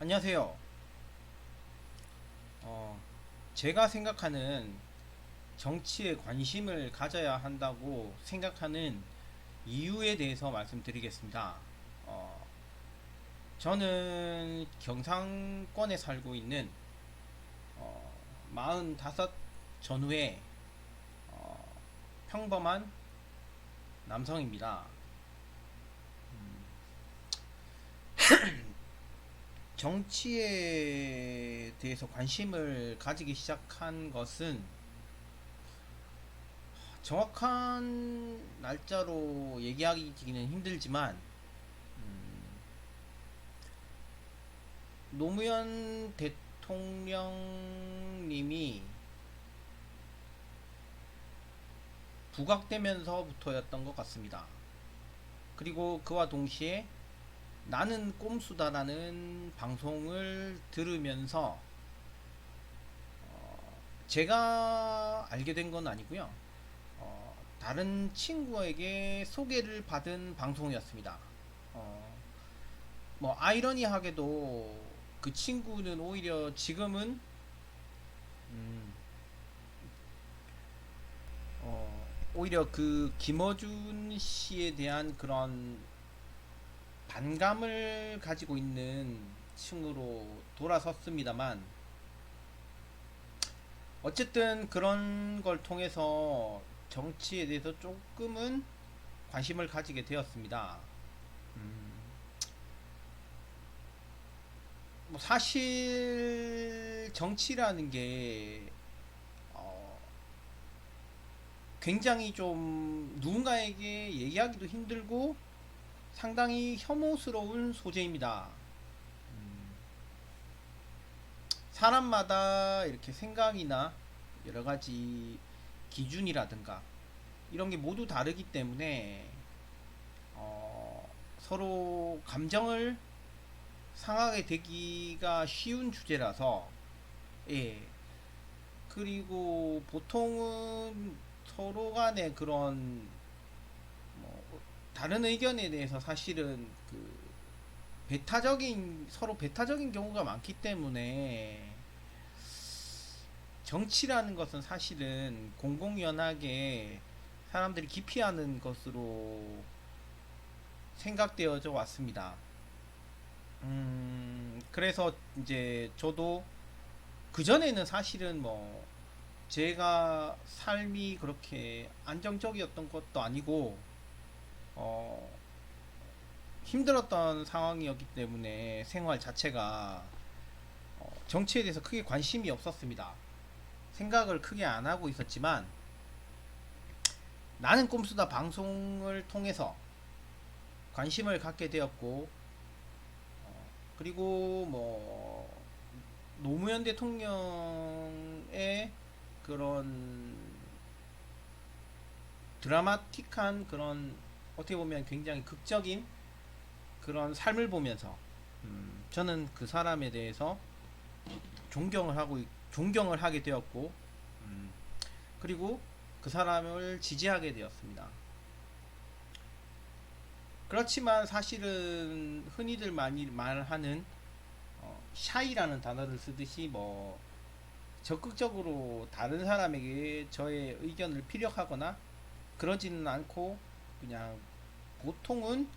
안녕하세요. 어, 제가 생각하는 정치에 관심을 가져야 한다고 생각하는 이유에 대해서 말씀드리겠습니다. 어, 저는 경상권에 살고 있는 45 전후의 어, 평범한 남성입니다. 정치에 대해서 관심을 가지기 시작한 것은 정확한 날짜로 얘기하기는 힘들지만 노무현 대통령님이 부각되면서부터였던 것 같습니다. 그리고 그와 동시에 나는 꼼수다라는 방송을 들으면서 제가 알게 된 건 아니고요. 다른 친구에게 소개를 받은 방송이었습니다. 어, 뭐 아이러니하게도 그 친구는 오히려 지금은 음, 오히려 그 김어준 씨에 대한 그런 반감을 가지고 있는 층으로 돌아섰습니다만 어쨌든 그런 걸 통해서 정치에 대해서 조금은 관심을 가지게 되었습니다. 음, 뭐 사실 정치라는 게 어, 굉장히 좀 누군가에게 얘기하기도 힘들고 상당히 혐오스러운 소재입니다. 사람마다 이렇게 생각이나 여러 가지 기준이라든가 이런 게 모두 다르기 때문에 서로 감정을 상하게 되기가 쉬운 주제라서 예. 그리고 보통은 서로 간의 그런 뭐 다른 의견에 대해서 사실은 그 배타적인 서로 배타적인 경우가 많기 때문에 정치라는 것은 사실은 공공연하게 사람들이 기피하는 것으로 생각되어져 왔습니다. 그래서 이제 저도 그전에는 사실은 뭐 제가 삶이 그렇게 안정적이었던 것도 아니고 어, 힘들었던 상황이었기 때문에 생활 자체가 정치에 대해서 크게 관심이 없었습니다. 생각을 크게 안 하고 있었지만 나는 꼼수다 방송을 통해서 관심을 갖게 되었고 그리고 뭐 노무현 대통령의 그런 드라마틱한 그런 어떻게 보면 굉장히 극적인 그런 삶을 보면서 저는 그 사람에 대해서 존경을 하게 되었고 그리고 그 사람을 지지하게 되었습니다. 그렇지만 사실은 흔히들 많이 말하는 샤이라는 단어를 쓰듯이 뭐 적극적으로 다른 사람에게 저의 의견을 피력하거나 그러지는 않고 그냥 보통은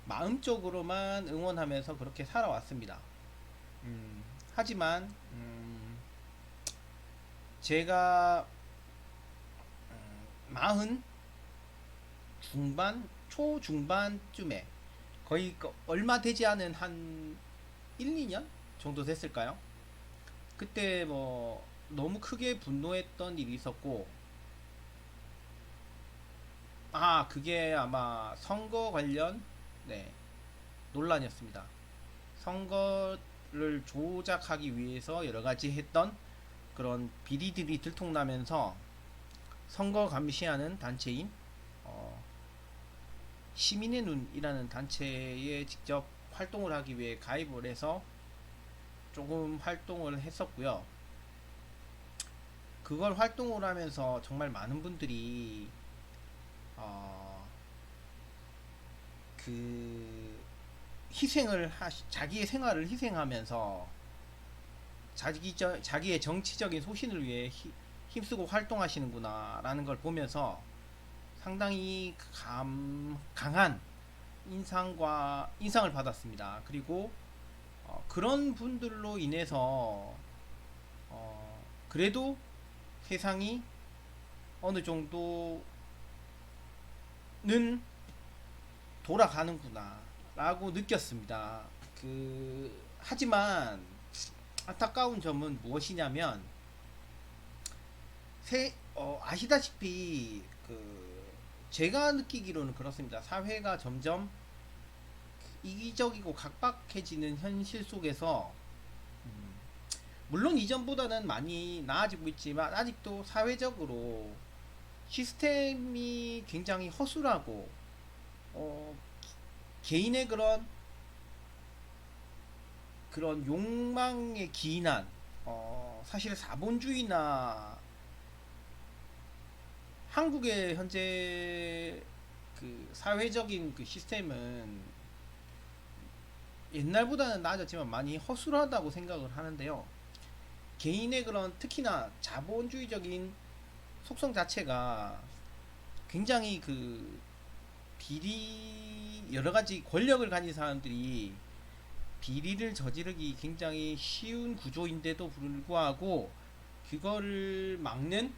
마음적으로만 응원하면서 그렇게 살아왔습니다. 하지만 제가 마흔 중반 초중반쯤에 거의 얼마 되지 않은 한 1, 2년 정도 됐을까요? 그때 뭐 너무 크게 분노했던 일이 있었고 그게 아마 선거 관련 네, 논란이었습니다. 선거를 조작하기 위해서 여러 가지 했던 그런 비리들이 들통나면서 선거 감시하는 단체인 어, 시민의 눈이라는 단체에 직접 활동을 하기 위해 가입을 해서 조금 활동을 했었고요. 그걸 활동을 하면서 정말 많은 분들이 어, 그 자기의 생활을 희생하면서 자기의 정치적인 소신을 위해 힘쓰고 활동하시는구나라는 걸 보면서 상당히 강한 인상을 받았습니다. 그리고 그런 분들로 인해서 그래도 세상이 어느 정도는 돌아가는구나 라고 느꼈습니다. 하지만 안타까운 점은 무엇이냐면 아시다시피 제가 느끼기로는 그렇습니다. 사회가 점점 이기적이고 각박해지는 현실 속에서 물론 이전보다는 많이 나아지고 있지만 아직도 사회적으로 시스템이 굉장히 허술하고 어, 개인의 그런 욕망에 기인한 사실 자본주의나 한국의 현재 사회적인 시스템은 옛날보다는 나아졌지만 많이 허술하다고 생각을 하는데요. 개인의 특히나 자본주의적인 속성 자체가 굉장히 여러 가지 권력을 가진 사람들이 비리를 저지르기 굉장히 쉬운 구조인데도 불구하고 그거를 막는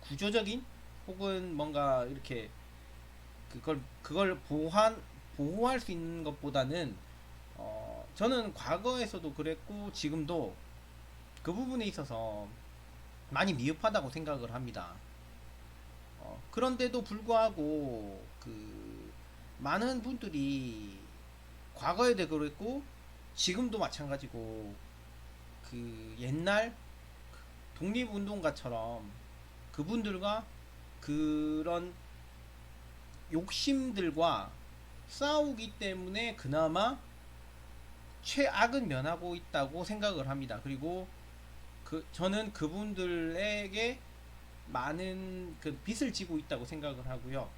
구조적인 혹은 뭔가 이렇게 그걸 보호할 수 있는 것보다는 저는 과거에서도 그랬고 지금도 그 부분에 있어서 많이 미흡하다고 생각을 합니다. 그런데도 불구하고 많은 분들이 과거에도 그랬고 지금도 마찬가지고 옛날 독립운동가처럼 그분들과 그런 욕심들과 싸우기 때문에 그나마 최악은 면하고 있다고 생각을 합니다. 그리고 저는 그분들에게 많은 빚을 지고 있다고 생각을 하고요.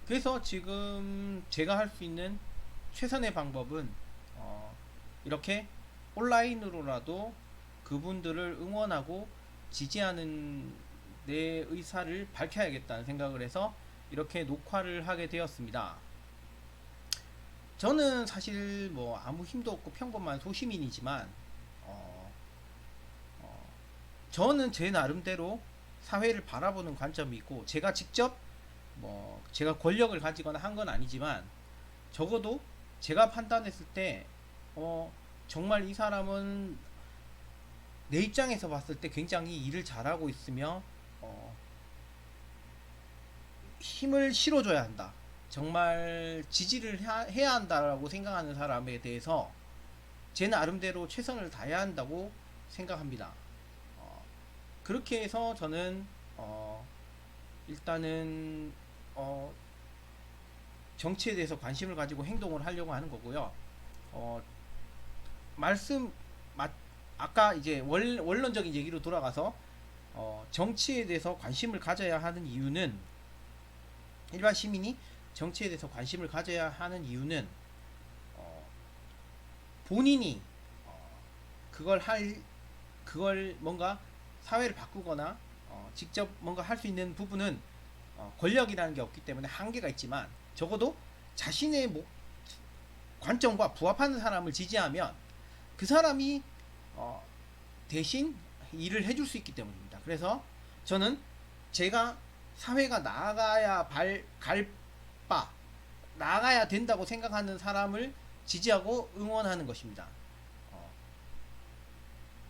그래서 지금 제가 할 수 있는 최선의 방법은 이렇게 온라인으로라도 그분들을 응원하고 지지하는 내 의사를 밝혀야겠다는 생각을 해서 이렇게 녹화를 하게 되었습니다. 저는 사실 뭐 아무 힘도 없고 평범한 소시민이지만 어, 어, 저는 제 나름대로 사회를 바라보는 관점이 있고 제가 직접 제가 권력을 가지거나 한 건 아니지만 적어도 제가 판단했을 때 정말 이 사람은 내 입장에서 봤을 때 굉장히 일을 잘하고 있으며 어, 힘을 실어줘야 한다. 정말 지지를 해야 한다라고 생각하는 사람에 대해서 제 나름대로 최선을 다해야 한다고 생각합니다. 어, 그렇게 해서 저는 일단은 어, 정치에 대해서 관심을 가지고 행동을 하려고 하는 거고요. 어, 말씀 아까 이제 원론적인 얘기로 돌아가서 정치에 대해서 관심을 가져야 하는 이유는 일반 시민이 정치에 대해서 관심을 가져야 하는 이유는 어, 본인이 어, 그걸 뭔가 사회를 바꾸거나 직접 뭔가 할 수 있는 부분은 권력이라는 게 없기 때문에 한계가 있지만 적어도 자신의 관점과 부합하는 사람을 지지하면 그 사람이 어, 대신 일을 해줄 수 있기 때문입니다. 그래서 저는 제가 사회가 나아가야 된다고 생각하는 사람을 지지하고 응원하는 것입니다. 어,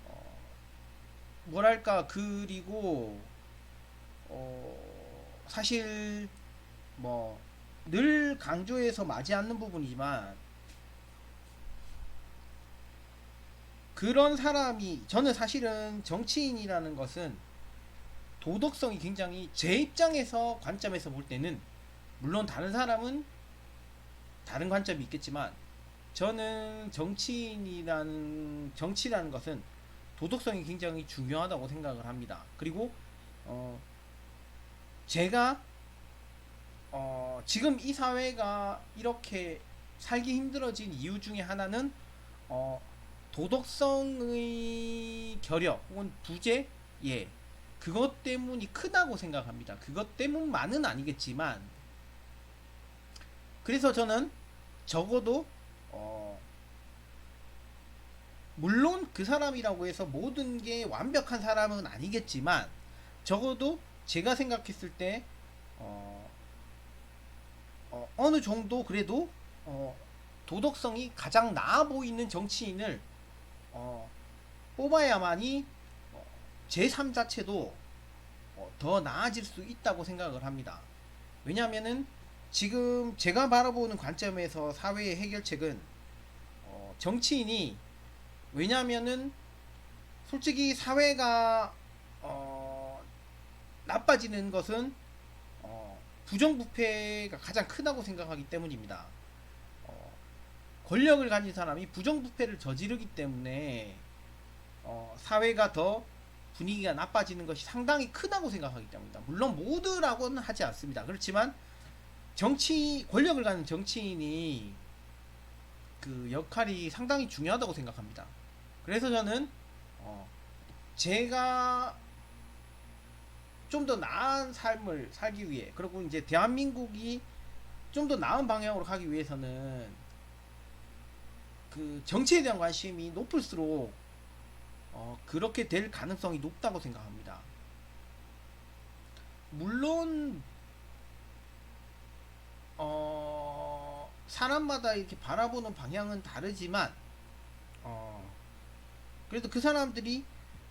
어, 뭐랄까 그리고 사실 뭐 늘 강조해서 마지 않는 부분이지만 그런 사람이 저는 사실은 정치인이라는 것은 도덕성이 굉장히 제 입장에서 관점에서 볼 때는 물론 다른 사람은 다른 관점이 있겠지만 저는 정치라는 것은 도덕성이 굉장히 중요하다고 생각을 합니다. 그리고 어, 제가 지금 이 사회가 이렇게 살기 힘들어진 이유 중에 하나는 어, 도덕성의 결여 혹은 부재, 예, 그것 때문이 크다고 생각합니다. 그것 때문만은 아니겠지만, 그래서 저는 적어도 어, 물론 그 사람이라고 해서 모든 게 완벽한 사람은 아니겠지만, 적어도 제가 생각했을 때 어, 느 정도 그래도 어, 도덕성이 가장 나아 보이는 정치인을 어, 뽑아야만이 제 삶 자체도 더 나아질 수 있다고 생각을 합니다. 왜냐하면은 지금 제가 바라보는 관점에서 사회의 해결책은 정치인이, 왜냐하면은 솔직히 사회가 나빠지는 것은 부정부패가 가장 크다고 생각하기 때문입니다. 어, 권력을 가진 사람이 부정부패를 저지르기 때문에 사회가 더 분위기가 나빠지는 것이 상당히 크다고 생각하기 때문입니다. 물론 모두라고는 하지 않습니다. 그렇지만 권력을 가진 정치인이 그 역할이 상당히 중요하다고 생각합니다. 그래서 저는 제가 좀 더 나은 삶을 살기 위해, 그리고 이제 대한민국이 좀 더 나은 방향으로 가기 위해서는 그 정치에 대한 관심이 높을수록 그렇게 될 가능성이 높다고 생각합니다. 물론 사람마다 이렇게 바라보는 방향은 다르지만 그래도 그 사람들이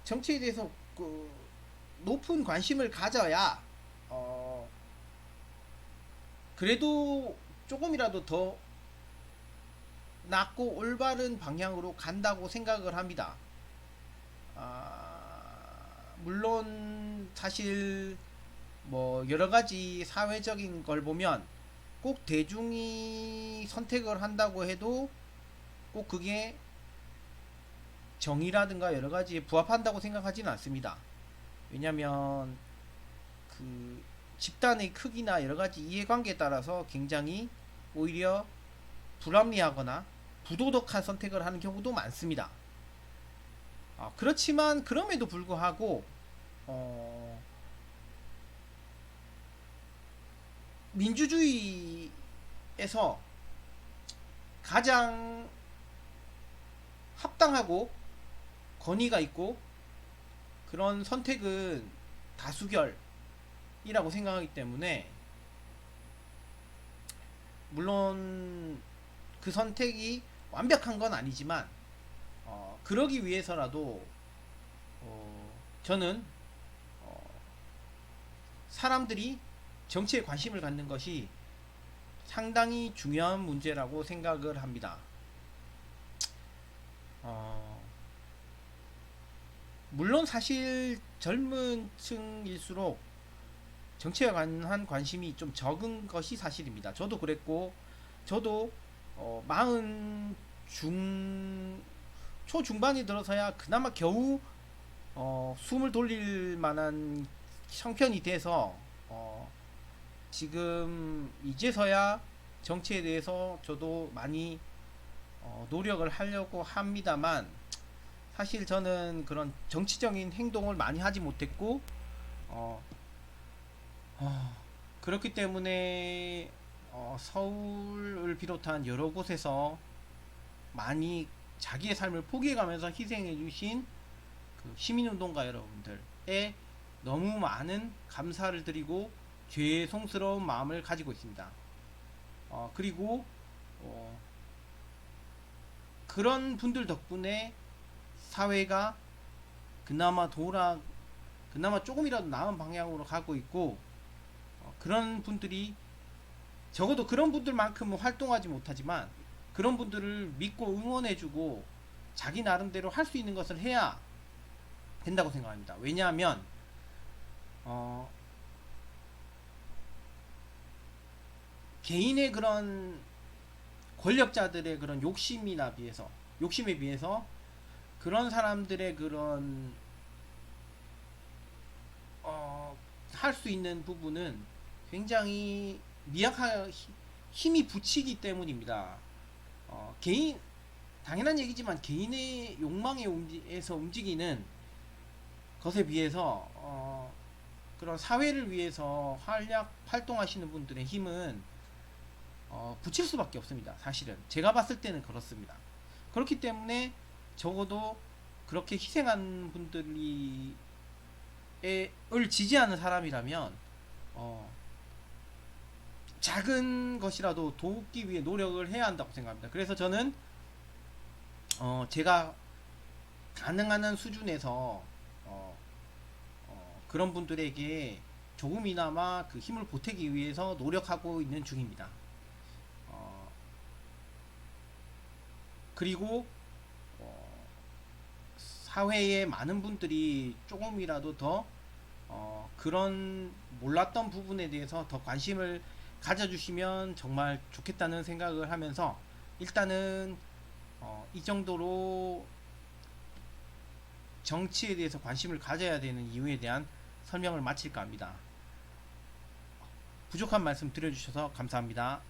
정치에 대해서 그 높은 관심을 가져야 어, 그래도 조금이라도 더 낫고 올바른 방향으로 간다고 생각을 합니다. 물론 사실 뭐 여러 가지 사회적인 걸 보면 꼭 대중이 선택을 한다고 해도 꼭 그게 정의라든가 여러 가지에 부합한다고 생각하지는 않습니다. 왜냐면 그 집단의 크기나 여러 가지 이해관계에 따라서 굉장히 오히려 불합리하거나 부도덕한 선택을 하는 경우도 많습니다. 그렇지만 그럼에도 불구하고 민주주의에서 가장 합당하고 권위가 있고 그런 선택은 다수결이라고 생각하기 때문에, 물론 그 선택이 완벽한 건 아니지만 그러기 위해서라도 저는 사람들이 정치에 관심을 갖는 것이 상당히 중요한 문제라고 생각을 합니다. 물론 사실 젊은 층일수록 정치에 관한 관심이 좀 적은 것이 사실입니다. 저도 그랬고, 저도 마흔 초중반이 들어서야 그나마 겨우 숨을 돌릴 만한 형편이 돼서 지금 이제서야 정치에 대해서 저도 많이 노력을 하려고 합니다만, 사실 저는 그런 정치적인 행동을 많이 하지 못했고 어, 그렇기 때문에 서울을 비롯한 여러 곳에서 많이 자기의 삶을 포기해가면서 희생해주신 그 시민운동가 여러분들에 너무 많은 감사를 드리고 죄송스러운 마음을 가지고 있습니다. 그리고 그런 분들 덕분에 사회가 그나마 조금이라도 나은 방향으로 가고 있고, 그런 분들이 적어도 그런 분들만큼은 활동하지 못하지만 그런 분들을 믿고 응원해주고 자기 나름대로 할 수 있는 것을 해야 된다고 생각합니다. 왜냐하면 개인의 그런 권력자들의 그런 욕심에 비해서 그런 사람들의 그런 할 수 있는 부분은 굉장히 힘이 붙이기 때문입니다. 개인 당연한 얘기지만 개인의 욕망에 에서 움직이는 것에 비해서 그런 사회를 위해서 활동하시는 분들의 힘은 붙일 수밖에 없습니다. 사실은 제가 봤을 때는 그렇습니다. 그렇기 때문에 적어도 그렇게 희생한 분들이 을 지지하는 사람이라면 어, 작은 것이라도 돕기 위해 노력을 해야 한다고 생각합니다. 그래서 저는 제가 가능한 한 수준에서 그런 분들에게 조금이나마 그 힘을 보태기 위해서 노력하고 있는 중입니다. 어, 그리고 사회의 많은 분들이 조금이라도 더 그런 몰랐던 부분에 대해서 더 관심을 가져주시면 정말 좋겠다는 생각을 하면서 일단은 이 정도로 정치에 대해서 관심을 가져야 되는 이유에 대한 설명을 마칠까 합니다. 부족한 말씀 드려주셔서 감사합니다.